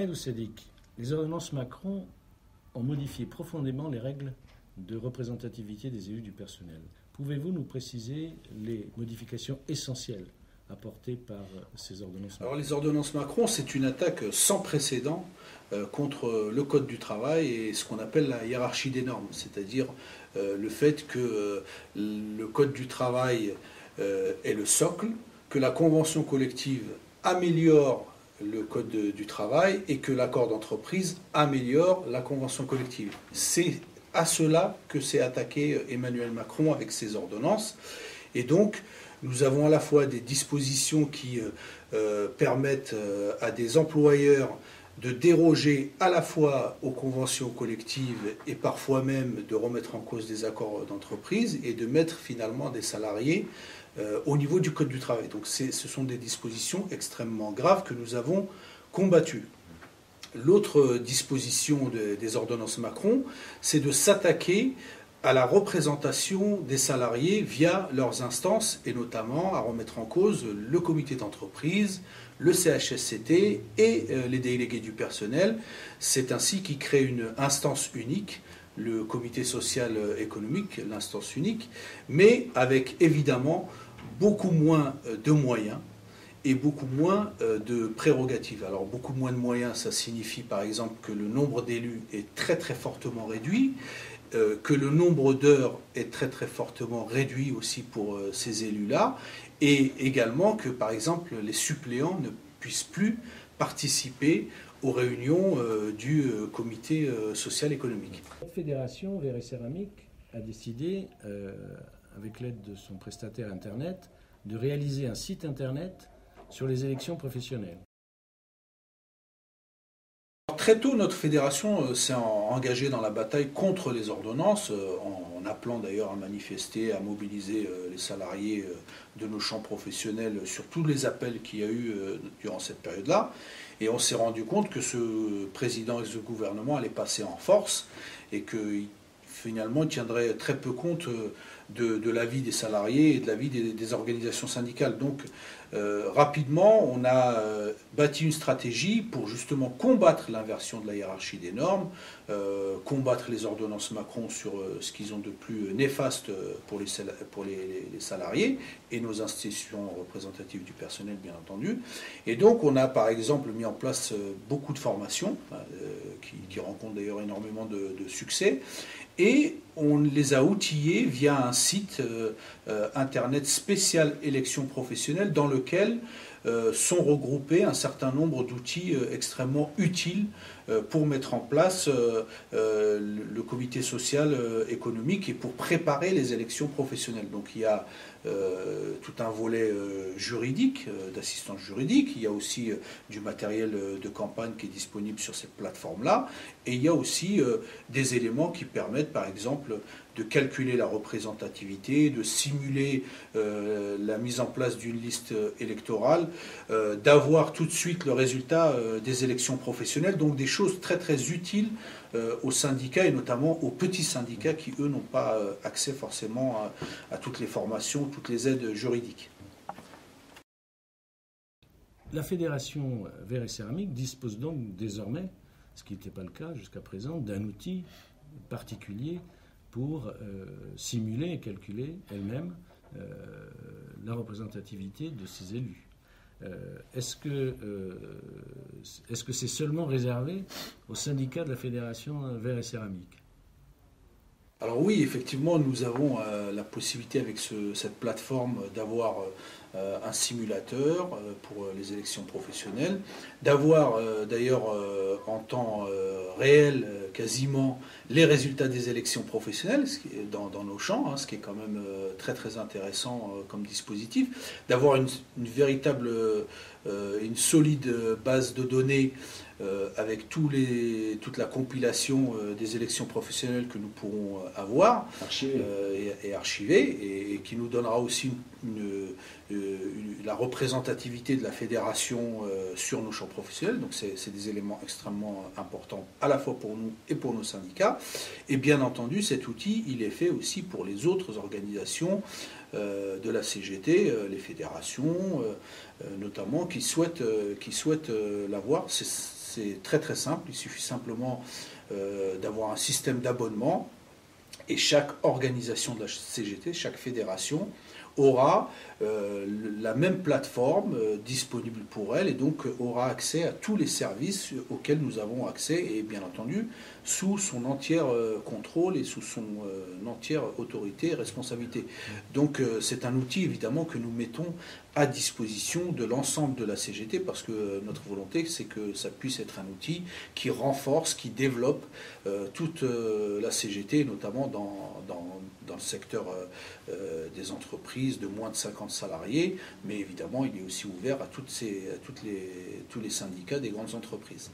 Ahmed Oussedik, les ordonnances Macron ont modifié profondément les règles de représentativité des élus du personnel. Pouvez-vous nous préciser les modifications essentielles apportées par ces ordonnances Macron? Alors les ordonnances Macron, c'est une attaque sans précédent contre le Code du travail et ce qu'on appelle la hiérarchie des normes, c'est-à-dire le fait que le Code du travail est le socle, que la convention collective améliore le Code du travail et que l'accord d'entreprise améliore la convention collective. C'est à cela que s'est attaqué Emmanuel Macron avec ses ordonnances. Et donc, nous avons à la fois des dispositions qui permettent à des employeurs de déroger à la fois aux conventions collectives et parfois même de remettre en cause des accords d'entreprise et de mettre finalement des salariés au niveau du Code du travail. Donc ce sont des dispositions extrêmement graves que nous avons combattues. L'autre disposition des ordonnances Macron, c'est de s'attaquer à la représentation des salariés via leurs instances et notamment à remettre en cause le comité d'entreprise, le CHSCT et les délégués du personnel. C'est ainsi qu'il crée une instance unique, le comité social économique, l'instance unique, mais avec évidemment beaucoup moins de moyens et beaucoup moins de prérogatives. Alors beaucoup moins de moyens, ça signifie par exemple que le nombre d'élus est très très fortement réduit, que le nombre d'heures est très très fortement réduit aussi pour ces élus-là, et également que par exemple les suppléants ne puissent plus participer aux réunions du comité social économique. La fédération Verre et Céramique a décidé, avec l'aide de son prestataire Internet, de réaliser un site Internet sur les élections professionnelles. Très tôt, notre fédération s'est engagée dans la bataille contre les ordonnances, en appelant d'ailleurs à manifester, à mobiliser les salariés de nos champs professionnels sur tous les appels qu'il y a eu durant cette période-là. Et on s'est rendu compte que ce président et ce gouvernement allaient passer en force et que finalement, il tiendrait très peu compte de l'avis des salariés et de l'avis des organisations syndicales. Donc, rapidement, on a bâti une stratégie pour justement combattre l'inversion de la hiérarchie des normes, combattre les ordonnances Macron sur ce qu'ils ont de plus néfaste pour les salariés et nos institutions représentatives du personnel, bien entendu. Et donc, on a par exemple mis en place beaucoup de formations, qui rencontrent d'ailleurs énormément de succès, et on les a outillés via un site internet spécial élections professionnelles dans lequel sont regroupés un certain nombre d'outils extrêmement utiles pour mettre en place le comité social économique et pour préparer les élections professionnelles. Donc il y a tout un volet juridique, d'assistance juridique, il y a aussi du matériel de campagne qui est disponible sur cette plateforme-là, et il y a aussi des éléments qui permettent par exemple de calculer la représentativité, de simuler la mise en place d'une liste électorale, d'avoir tout de suite le résultat des élections professionnelles, donc des choses très très utiles aux syndicats et notamment aux petits syndicats qui eux n'ont pas accès forcément à toutes les formations, toutes les aides juridiques. La fédération Verre et Céramique dispose donc désormais, ce qui n'était pas le cas jusqu'à présent, d'un outil particulier pour simuler et calculer elle-même la représentativité de ses élus. Est-ce que c'est seulement réservé aux syndicats de la fédération Verre et Céramique? Alors oui, effectivement, nous avons la possibilité avec cette plateforme d'avoir un simulateur pour les élections professionnelles, d'avoir d'ailleurs en temps réel quasiment les résultats des élections professionnelles dans nos champs, ce qui est quand même très très intéressant comme dispositif, d'avoir une véritable, une solide base de données avec toute la compilation des élections professionnelles que nous pourrons avoir et archiver, et qui nous donnera aussi la représentativité de la fédération sur nos champs professionnels. Donc c'est des éléments extrêmement importants à la fois pour nous et pour nos syndicats. Et bien entendu, cet outil, il est fait aussi pour les autres organisations de la CGT, les fédérations notamment, qui souhaitent l'avoir. c'est très très simple, il suffit simplement d'avoir un système d'abonnement et chaque organisation de la CGT, chaque fédération aura la même plateforme disponible pour elle et donc aura accès à tous les services auxquels nous avons accès et bien entendu sous son entier contrôle et sous son entière autorité et responsabilité. Donc c'est un outil évidemment que nous mettons à disposition de l'ensemble de la CGT parce que notre volonté c'est que ça puisse être un outil qui renforce, qui développe toute la CGT, notamment dans le secteur des entreprises de moins de 50 salariés, mais évidemment il est aussi ouvert à tous les syndicats des grandes entreprises.